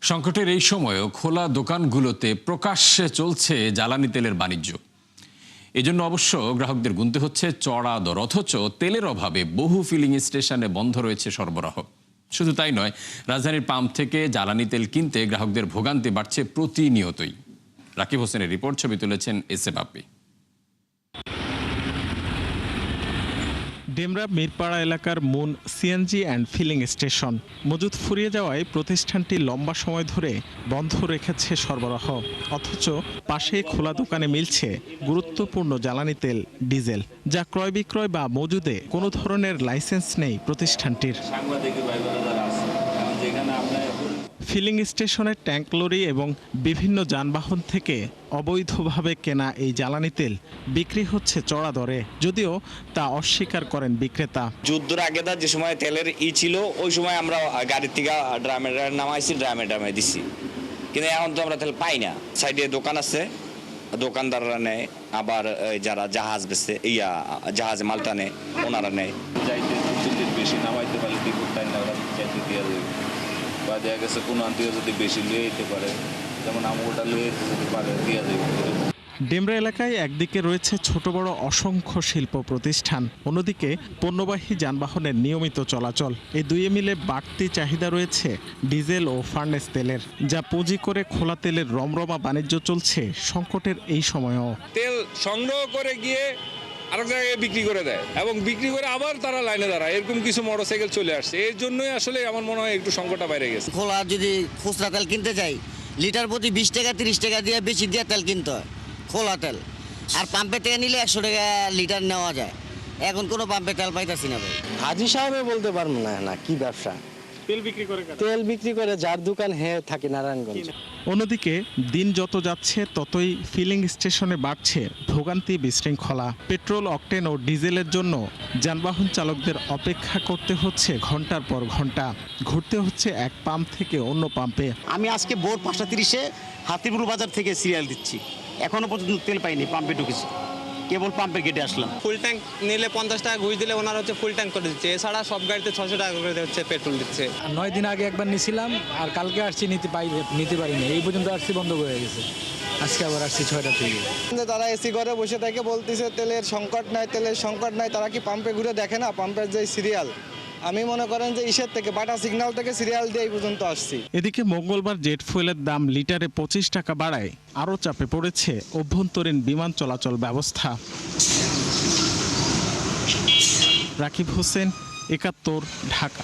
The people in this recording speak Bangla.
সংকটের এই সময়েও খোলা দোকানগুলোতে প্রকাশ্যে চলছে জ্বালানি তেলের বাণিজ্য। এজন্য অবশ্য গ্রাহকদের গুনতে হচ্ছে চড়া দর, অথচ তেলের অভাবে বহু ফিলিং স্টেশনে বন্ধ রয়েছে সরবরাহ। শুধু তাই নয়, রাজধানীর পাম্প থেকে জ্বালানি তেল কিনতে গ্রাহকদের ভোগান্তি বাড়ছে প্রতিনিয়তই। রাকিব হোসেনের রিপোর্ট, ছবি তুলেছেন এসএ বাপ্পি। ডেমরা মিরপাড়া এলাকার moon CNG and filling station মজুদ ফুরিয়ে যাওয়ায় প্রতিষ্ঠানটি লম্বা সময় ধরে বন্ধ রেখেছে সরবরাহ, অথচ পাশে খোলা দোকানে মিলছে গুরুত্বপূর্ণ জ্বালানি তেল, ডিজেল, যা ক্রয় বিক্রয় বা মজুদে কোনো ধরনের লাইসেন্স নেই প্রতিষ্ঠানটির। ফিলিং স্টেশনের ট্যাঙ্ক লরি এবং বিভিন্ন যানবাহন থেকে অবৈধভাবে কেনা এই জ্বালানি তেল বিক্রি হচ্ছে চড়া দরে, যদিও তা অস্বীকার করেন বিক্রেতা। যুদ্ধের আগে যে সময় তেলের ছিল, ওই সময় আমরা গাড়ির থেকে ড্রামে নামাইছি, ড্রামে দিছি, কিন্তু এখন তো আমরা তেল পাই না। সাইডে দোকান আছে, দোকানদাররা নেয়, আবার যারা জাহাজ বেচে জাহাজে মাল টানে ওনারা নেয়। যাইতে বেশি নামাইতে পারলে চাইতে দিয়ে দেবে, বা দেখা গেছে কোনো আত্মীয় যদি বেশি লুয়ে যেতে পারে, যেমন আমটা লুয়ে যেতে পারে দিয়ে দেবে। ডেমরা এলাকায় একদিকে রয়েছে ছোট বড় অসংখ্য শিল্প প্রতিষ্ঠান, অন্যদিকে পণ্যবাহী যানবাহনের নিয়মিত চলাচল। এই দুয়ে মিলে বাড়তি চাহিদা রয়েছে ডিজেল ও ফার্নেস তেলের, যা পুঁজি করে খোলা তেলের রমরমা বাণিজ্য চলছে সংকটের এই সময়েও। তেল সংগ্রহ করে গিয়ে আরেক জায়গায় বিক্রি করে দেয় এবং বিক্রি করে আবার তারা লাইনে দাঁড়ায়, এরকম কিছু মোটরসাইকেল চলে আসছে। এর জন্যই আসলে আমার মনে হয় একটু সংকটটা বাইরে গেছে। খোলা যদি খুচরা তেল কিনতে চাই, লিটার প্রতি 20 টাকা 30 টাকা দিয়ে বেশি দিয়ে তেল কিনতে হয় খোলা তেল, আর পাম্পে থেকে নিলে 100 টাকা লিটার নেওয়া যায়। এখন কোনো পাম্পে তেল পাইতেছি না ভাই। হাজি সাহেবে বলতে পারবো না কি ব্যবসা। তেল বিক্রি করে যার দোকান থাকি নারায়ণগঞ্জ। অন্যদিকে দিন যত যাচ্ছে ততই ফিলিং স্টেশনে বাড়ছে ভোগান্তি, বিশৃঙ্খলা। পেট্রোল, অকটেন ও ডিজেলের জন্য যানবাহন চালকদের অপেক্ষা করতে হচ্ছে ঘন্টার পর ঘন্টা, ঘুরতে হচ্ছে এক পাম্প থেকে অন্য পাম্পে। আমি আজকে ভোর 5:30 হাতিপুর বাজার থেকে সিরিয়াল দিচ্ছি, এখনো পর্যন্ত তেল পাইনি। পাম্পে ঢুকেছি, কেবল পাম্পে গেটে আসলাম। ফুল ট্যাঙ্ক নিলে 50 টাকা ঘুষ দিলে ওনারা ফুল ট্যাঙ্ক করে দিচ্ছে। এছাড়া সব গাড়িতে 600 টাকা করে পেট্রোল দিচ্ছে। 9 দিন আগে একবার নিছিলাম, আর কালকে আসছি নিতে পারিনি, এই পর্যন্ত আসছি বন্ধ হয়ে গেছে। আজকে আবার আসছি 6টা থেকে। তারা এসি ঘরে বসে থেকে বলতেছে তেলের সংকট নাই, তারা কি পাম্পে ঘুরে দেখে না পাম্পের যে সিরিয়াল? আমি মনে করেন যে ইসের থেকে বাটা সিগন্যাল থেকে সিরিয়াল দিয়ে এই পর্যন্ত আসছি। এদিকে মঙ্গলবার জেট ফুয়েলের দাম লিটারে 25 টাকা বাড়ায় আরও চাপে পড়েছে অভ্যন্তরীণ বিমান চলাচল ব্যবস্থা। রাকিব হোসেন, 71, ঢাকা।